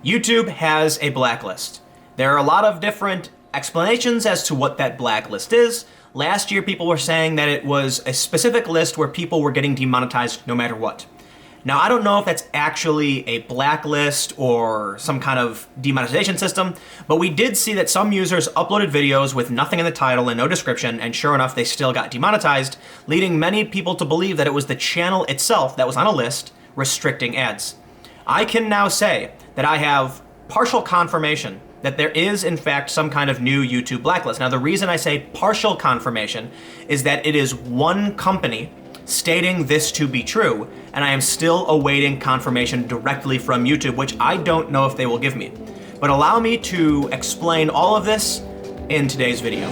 YouTube has a blacklist. There are a lot of different explanations as to what that blacklist is. Last year, people were saying that it was a specific list where people were getting demonetized no matter what. Now, I don't know if that's actually a blacklist or some kind of demonetization system, but we did see that some users uploaded videos with nothing in the title and no description, and sure enough, they still got demonetized, leading many people to believe that it was the channel itself that was on a list restricting ads. I can now say that I have partial confirmation that there is, in fact, some kind of new YouTube blacklist. Now, the reason I say partial confirmation is that it is one company stating this to be true, and I am still awaiting confirmation directly from YouTube, which I don't know if they will give me. But allow me to explain all of this in today's video.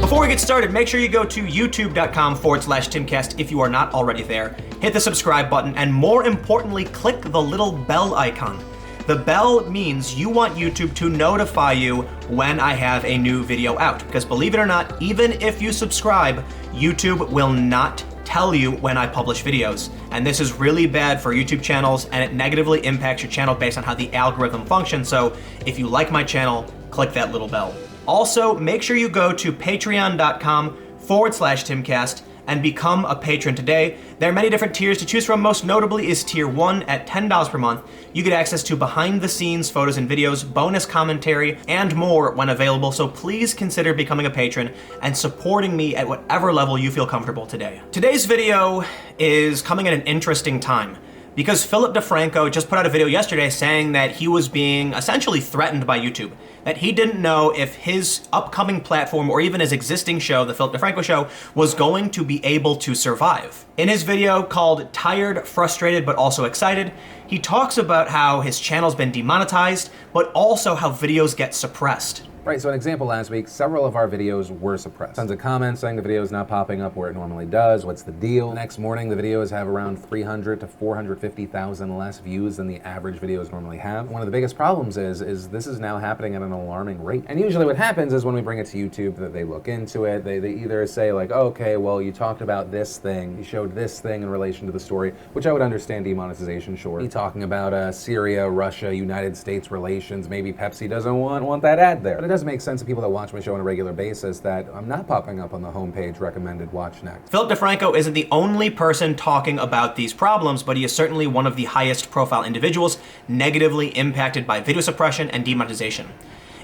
Before we get started, make sure you go to youtube.com/Timcast if you are not already there. Hit the subscribe button, and more importantly, click the little bell icon. The bell means you want YouTube to notify you when I have a new video out. Because believe it or not, even if you subscribe, YouTube will not tell you when I publish videos. And this is really bad for YouTube channels, and it negatively impacts your channel based on how the algorithm functions. So if you like my channel, click that little bell. Also, make sure you go to patreon.com/Timcast and become a patron today. There are many different tiers to choose from. Most notably is tier 1 at $10 per month. You get access to behind the scenes photos and videos, bonus commentary, and more when available. So please consider becoming a patron and supporting me at whatever level you feel comfortable today. Today's video is coming at an interesting time, because Philip DeFranco just put out a video yesterday saying that he was being essentially threatened by YouTube, that he didn't know if his upcoming platform or even his existing show, The Philip DeFranco Show, was going to be able to survive. In his video called Tired, Frustrated, but Also Excited, he talks about how his channel's been demonetized, but also how videos get suppressed. Right, so an example last week, several of our videos were suppressed. Tons of comments saying the video is not popping up where it normally does, what's the deal? The next morning, the videos have around 300 to 450,000 less views than the average videos normally have. One of the biggest problems is this is now happening at an alarming rate. And usually what happens is when we bring it to YouTube, that they look into it, they either say like, okay, well, you talked about this thing, you showed this thing in relation to the story, which I would understand demonetization, sure. You talking about Syria, Russia, United States relations, maybe Pepsi doesn't want that ad there. But it doesn't make sense to people that watch my show on a regular basis that I'm not popping up on the homepage recommended watch next. Philip DeFranco isn't the only person talking about these problems, but he is certainly one of the highest profile individuals negatively impacted by video suppression and demonetization.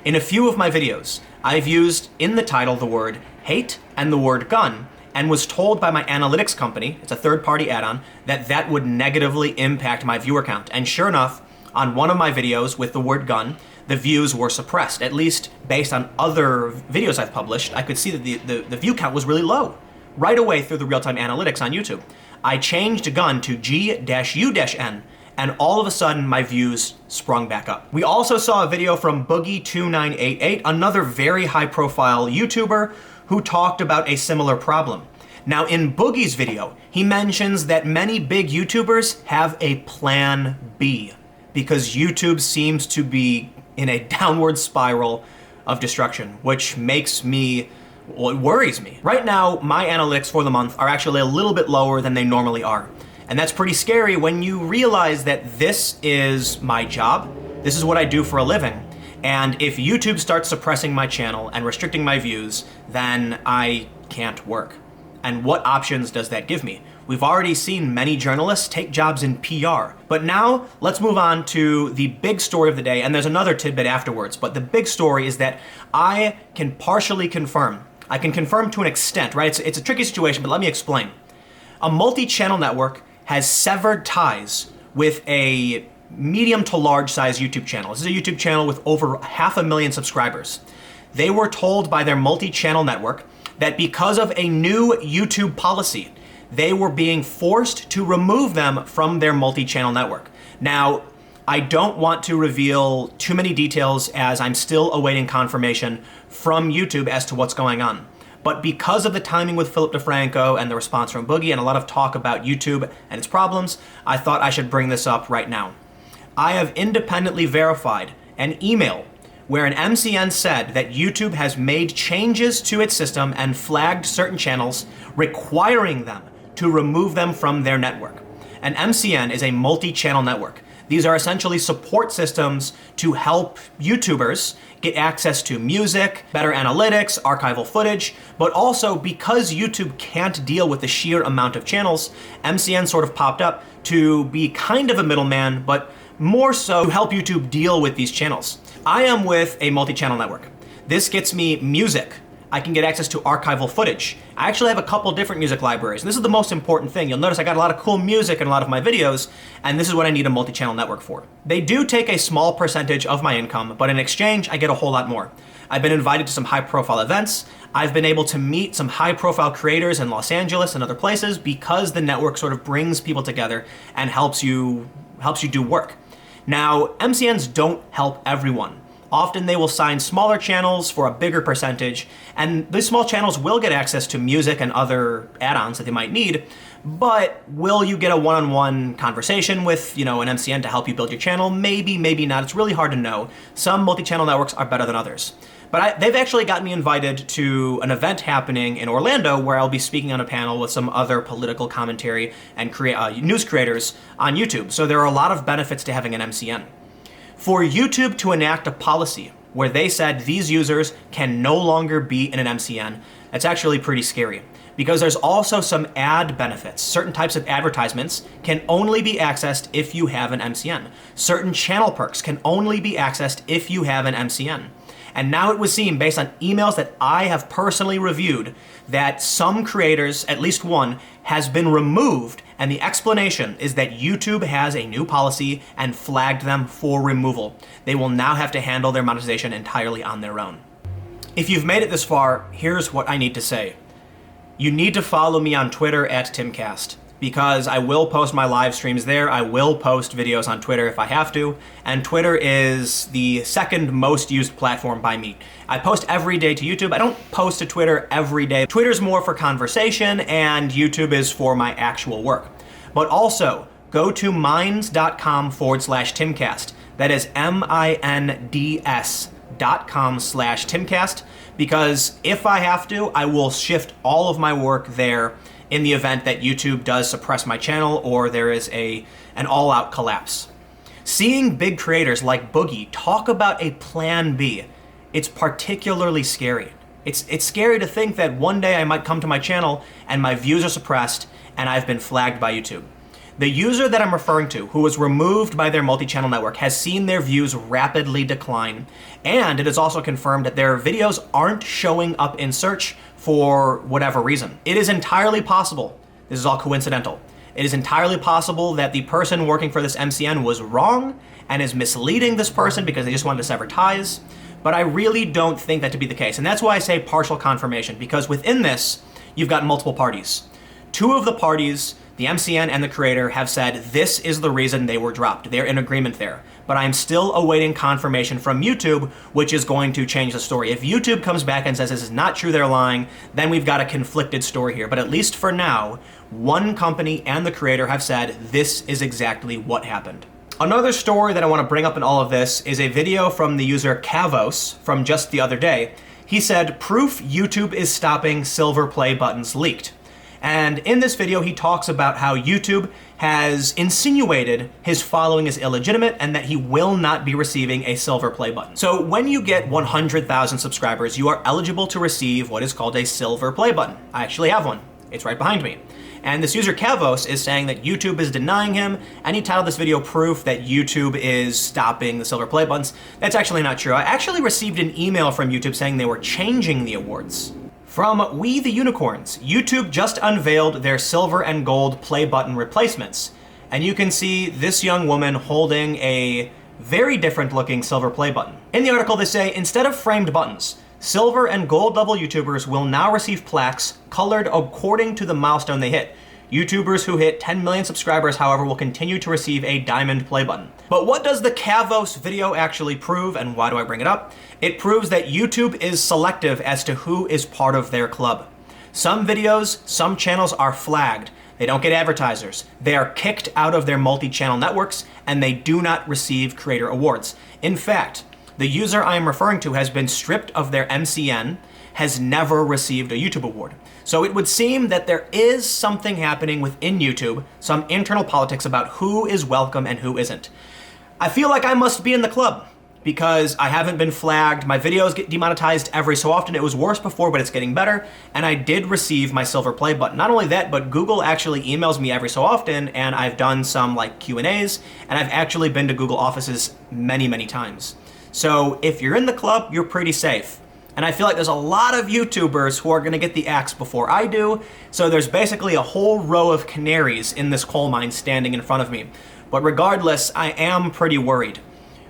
In a few of my videos, I've used in the title the word hate and the word gun, and was told by my analytics company, it's a third-party add-on, that that would negatively impact my viewer count. And sure enough, on one of my videos with the word gun, the views were suppressed. At least based on other videos I've published, I could see that the view count was really low right away through the real-time analytics on YouTube. I changed gun to G-U-N, and all of a sudden my views sprung back up. We also saw a video from Boogie2988, another very high-profile YouTuber who talked about a similar problem. Now, in Boogie's video, he mentions that many big YouTubers have a plan B, because YouTube seems to be in a downward spiral of destruction, which makes me, well, it worries me. Right now, my analytics for the month are actually a little bit lower than they normally are. And that's pretty scary when you realize that this is my job, this is what I do for a living, and if YouTube starts suppressing my channel and restricting my views, then I can't work. And what options does that give me? We've already seen many journalists take jobs in PR. But now, let's move on to the big story of the day, and there's another tidbit afterwards. But the big story is that I can partially confirm. I can confirm to an extent, right? It's a tricky situation, but let me explain. A multi-channel network has severed ties with a medium to large size YouTube channel. This is a YouTube channel with over 500,000 subscribers. They were told by their multi-channel network that because of a new YouTube policy, they were being forced to remove them from their multi-channel network. Now, I don't want to reveal too many details as I'm still awaiting confirmation from YouTube as to what's going on. But because of the timing with Philip DeFranco and the response from Boogie and a lot of talk about YouTube and its problems, I thought I should bring this up right now. I have independently verified an email where an MCN said that YouTube has made changes to its system and flagged certain channels, requiring them to remove them from their network. An MCN is a multi-channel network. These are essentially support systems to help YouTubers get access to music, better analytics, archival footage, but also because YouTube can't deal with the sheer amount of channels, MCN sort of popped up to be kind of a middleman, but more so to help YouTube deal with these channels. I am with a multi-channel network. This gets me music. I can get access to archival footage. I actually have a couple different music libraries, and this is the most important thing. You'll notice I got a lot of cool music in a lot of my videos, and this is what I need a multi-channel network for. They do take a small percentage of my income, but in exchange, I get a whole lot more. I've been invited to some high-profile events. I've been able to meet some high-profile creators in Los Angeles and other places because the network sort of brings people together and helps you do work. Now, MCNs don't help everyone. Often they will sign smaller channels for a bigger percentage, and these small channels will get access to music and other add-ons that they might need, but will you get a one-on-one conversation with, an MCN to help you build your channel? Maybe, maybe not. It's really hard to know. Some multi-channel networks are better than others. But they've actually got me invited to an event happening in Orlando where I'll be speaking on a panel with some other political commentary and news creators on YouTube. So there are a lot of benefits to having an MCN. For YouTube to enact a policy where they said these users can no longer be in an MCN, that's actually pretty scary because there's also some ad benefits. Certain types of advertisements can only be accessed if you have an MCN. Certain channel perks can only be accessed if you have an MCN. And now it was seen, based on emails that I have personally reviewed, that some creators, at least one, has been removed, and the explanation is that YouTube has a new policy and flagged them for removal. They will now have to handle their monetization entirely on their own. If you've made it this far, here's what I need to say. You need to follow me on Twitter at Timcast, because I will post my live streams there. I will post videos on Twitter if I have to, and Twitter is the second most used platform by me. I post every day to YouTube. I don't post to Twitter every day. Twitter's more for conversation, and YouTube is for my actual work. But also, go to minds.com/Timcast. That is minds.com/Timcast, because if I have to, I will shift all of my work there in the event that YouTube does suppress my channel or there is an all-out collapse. Seeing big creators like Boogie talk about a plan B, it's particularly scary. It's scary to think that one day I might come to my channel and my views are suppressed and I've been flagged by YouTube. The user that I'm referring to, who was removed by their multi-channel network, has seen their views rapidly decline, and it is also confirmed that their videos aren't showing up in search for whatever reason. It is entirely possible, this is all coincidental, it is entirely possible that the person working for this MCN was wrong and is misleading this person because they just wanted to sever ties, but I really don't think that to be the case. And that's why I say partial confirmation, because within this, you've got multiple parties. Two of the parties, the MCN and the creator, have said this is the reason they were dropped. They're in agreement there. But I'm still awaiting confirmation from YouTube, which is going to change the story. If YouTube comes back and says this is not true, they're lying, then we've got a conflicted story here. But at least for now, one company and the creator have said this is exactly what happened. Another story that I want to bring up in all of this is a video from the user Kavos from just the other day. He said, "Proof YouTube is stopping silver play buttons leaked." And in this video, he talks about how YouTube has insinuated his following is illegitimate and that he will not be receiving a silver play button. So when you get 100,000 subscribers, you are eligible to receive what is called a silver play button. I actually have one. It's right behind me. And this user Kavos is saying that YouTube is denying him, and he titled this video "Proof that YouTube is stopping the silver play buttons." That's actually not true. I actually received an email from YouTube saying they were changing the awards. From We the Unicorns, YouTube just unveiled their silver and gold play button replacements. And you can see this young woman holding a very different looking silver play button. In the article they say, instead of framed buttons, silver and gold level YouTubers will now receive plaques colored according to the milestone they hit. YouTubers who hit 10 million subscribers, however, will continue to receive a diamond play button. But what does the Kavos video actually prove, and why do I bring it up? It proves that YouTube is selective as to who is part of their club. Some videos, some channels are flagged. They don't get advertisers. They are kicked out of their multi-channel networks, and they do not receive creator awards. In fact, the user I am referring to has been stripped of their MCN, has never received a YouTube award. So it would seem that there is something happening within YouTube, some internal politics about who is welcome and who isn't. I feel like I must be in the club because I haven't been flagged. My videos get demonetized every so often. It was worse before, but it's getting better. And I did receive my silver play button. Not only that, but Google actually emails me every so often, and I've done some like Q&As, and I've actually been to Google offices many, many times. So if you're in the club, you're pretty safe. And I feel like there's a lot of YouTubers who are gonna get the axe before I do. So there's basically a whole row of canaries in this coal mine standing in front of me. But regardless, I am pretty worried.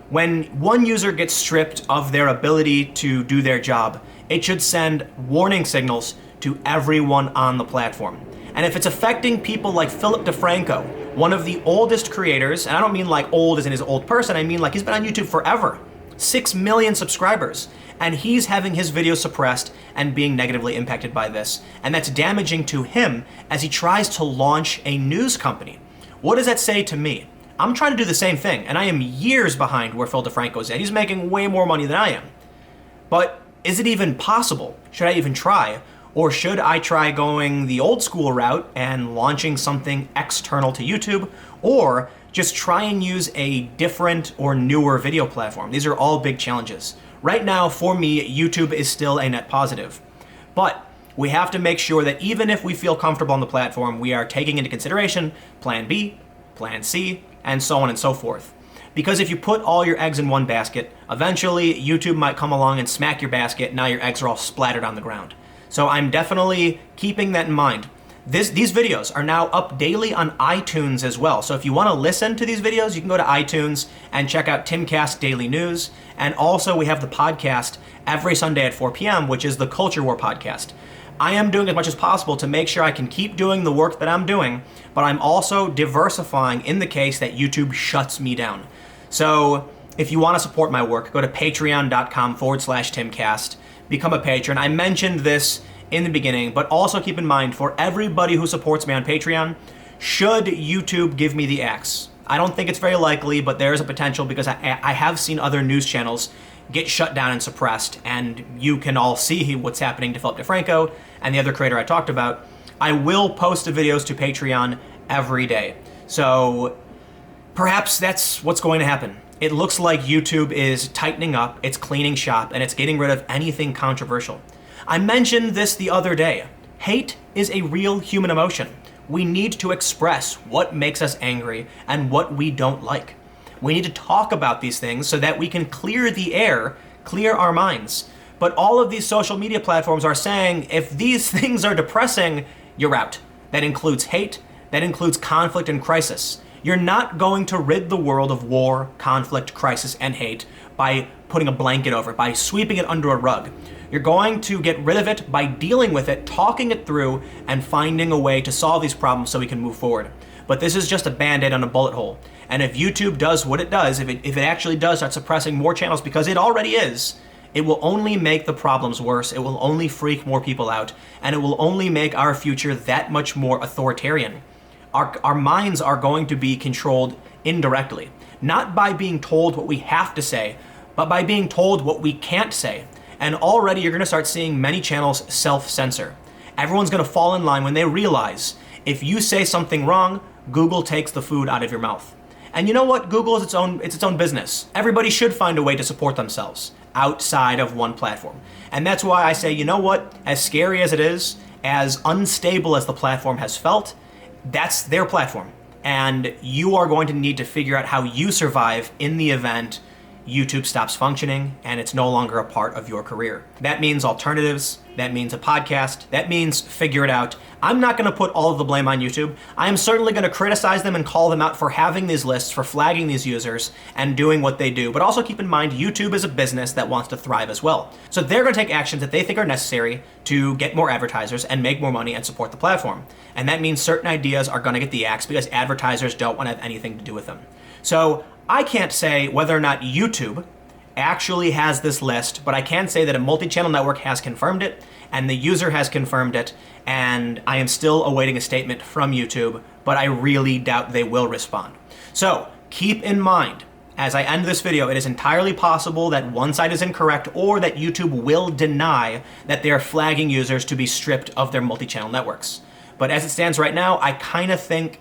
When one user gets stripped of their ability to do their job, it should send warning signals to everyone on the platform. And if it's affecting people like Philip DeFranco, one of the oldest creators, and I don't mean like old as in his old person, I mean like he's been on YouTube forever, 6 million subscribers, and he's having his videos suppressed and being negatively impacted by this. And that's damaging to him as he tries to launch a news company. What does that say to me? I'm trying to do the same thing, and I am years behind where Phil DeFranco is at. He's making way more money than I am. But is it even possible? Should I even try? Or should I try going the old school route and launching something external to YouTube? Or just try and use a different or newer video platform? These are all big challenges. Right now, for me, YouTube is still a net positive. But we have to make sure that even if we feel comfortable on the platform, we are taking into consideration Plan B, Plan C, and so on and so forth. Because if you put all your eggs in one basket, eventually YouTube might come along and smack your basket, now your eggs are all splattered on the ground. So I'm definitely keeping that in mind. These videos are now up daily on iTunes as well. So if you want to listen to these videos, you can go to iTunes and check out Timcast Daily News. And also we have the podcast every Sunday at 4 p.m., which is the Culture War podcast. I am doing as much as possible to make sure I can keep doing the work that I'm doing, but I'm also diversifying in the case that YouTube shuts me down. So if you want to support my work, go to patreon.com/Timcast, become a patron. I mentioned this in the beginning, but also keep in mind for everybody who supports me on Patreon, should YouTube give me the axe? I don't think it's very likely, but there is a potential because I have seen other news channels get shut down and suppressed, and you can all see what's happening to Philip DeFranco and the other creator I talked about. I will post the videos to Patreon every day. So perhaps that's what's going to happen. It looks like YouTube is tightening up, it's cleaning shop, and it's getting rid of anything controversial. I mentioned this the other day. Hate is a real human emotion. We need to express what makes us angry and what we don't like. We need to talk about these things so that we can clear the air, clear our minds. But all of these social media platforms are saying, if these things are depressing, you're out. That includes hate, that includes conflict and crisis. You're not going to rid the world of war, conflict, crisis, and hate by putting a blanket over it, by sweeping it under a rug. You're going to get rid of it by dealing with it, talking it through, and finding a way to solve these problems so we can move forward. But this is just a band-aid on a bullet hole. And if YouTube does what it does, if it actually does start suppressing more channels, because it already is, it will only make the problems worse, it will only freak more people out, and it will only make our future that much more authoritarian. Our minds are going to be controlled indirectly, not by being told what we have to say, but by being told what we can't say. And already you're gonna start seeing many channels self-censor. Everyone's gonna fall in line when they realize if you say something wrong, Google takes the food out of your mouth. And you know what? Google is its own business. Everybody should find a way to support themselves outside of one platform. And that's why I say, you know what? As scary as it is, as unstable as the platform has felt, that's their platform. And you are going to need to figure out how you survive in the event YouTube stops functioning and it's no longer a part of your career. That means alternatives, that means a podcast, that means figure it out. I'm not gonna put all of the blame on YouTube. I am certainly gonna criticize them and call them out for having these lists, for flagging these users and doing what they do. But also keep in mind, YouTube is a business that wants to thrive as well. So they're gonna take actions that they think are necessary to get more advertisers and make more money and support the platform. And that means certain ideas are gonna get the axe because advertisers don't wanna have anything to do with them. So I can't say whether or not YouTube actually has this list, but I can say that a multi-channel network has confirmed it, and the user has confirmed it, and I am still awaiting a statement from YouTube, but I really doubt they will respond. So keep in mind, as I end this video, it is entirely possible that one side is incorrect or that YouTube will deny that they are flagging users to be stripped of their multi-channel networks. But as it stands right now, I kind of think,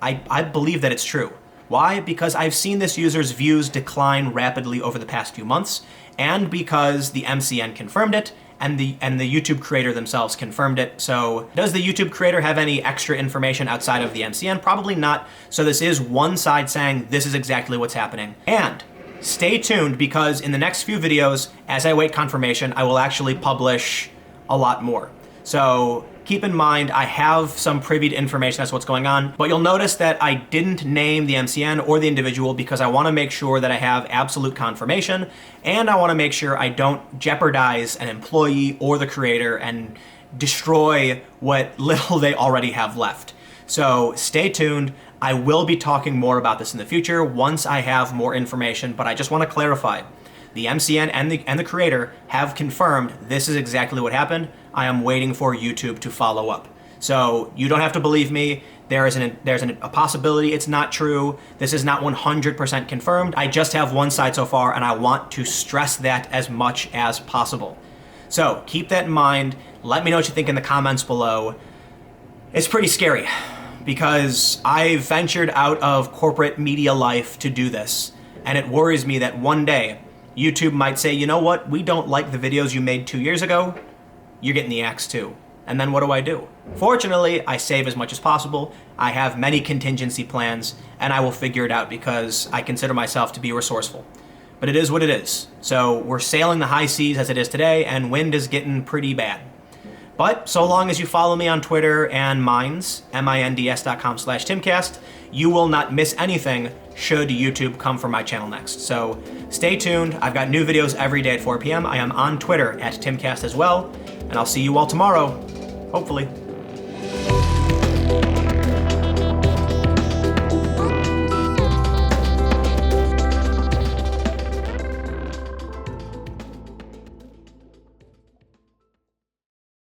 I believe that it's true. Why? Because I've seen this user's views decline rapidly over the past few months, and because the MCN confirmed it, and the YouTube creator themselves confirmed it. So does the YouTube creator have any extra information outside of the MCN? Probably not. So this is one side saying this is exactly what's happening. And stay tuned, because in the next few videos, as I wait confirmation, I will actually publish a lot more. So keep in mind, I have some previewed information as to what's going on, but you'll notice that I didn't name the MCN or the individual because I want to make sure that I have absolute confirmation, and I want to make sure I don't jeopardize an employee or the creator and destroy what little they already have left. So stay tuned. I will be talking more about this in the future once I have more information, but I just want to clarify. The MCN and the creator have confirmed this is exactly what happened. I am waiting for YouTube to follow up. So you don't have to believe me. There's a possibility it's not true. This is not 100% confirmed. I just have one side so far, and I want to stress that as much as possible. So keep that in mind. Let me know what you think in the comments below. It's pretty scary because I ventured out of corporate media life to do this, and it worries me that one day YouTube might say, you know what, we don't like the videos you made 2 years ago, you're getting the axe too. And then what do? Fortunately, I save as much as possible. I have many contingency plans, and I will figure it out because I consider myself to be resourceful. But it is what it is. So we're sailing the high seas as it is today, and wind is getting pretty bad. But so long as you follow me on Twitter and Minds, minds.com/Timcast, you will not miss anything should YouTube come for my channel next. So stay tuned. I've got new videos every day at 4 p.m. I am on Twitter at Timcast as well, and I'll see you all tomorrow, hopefully.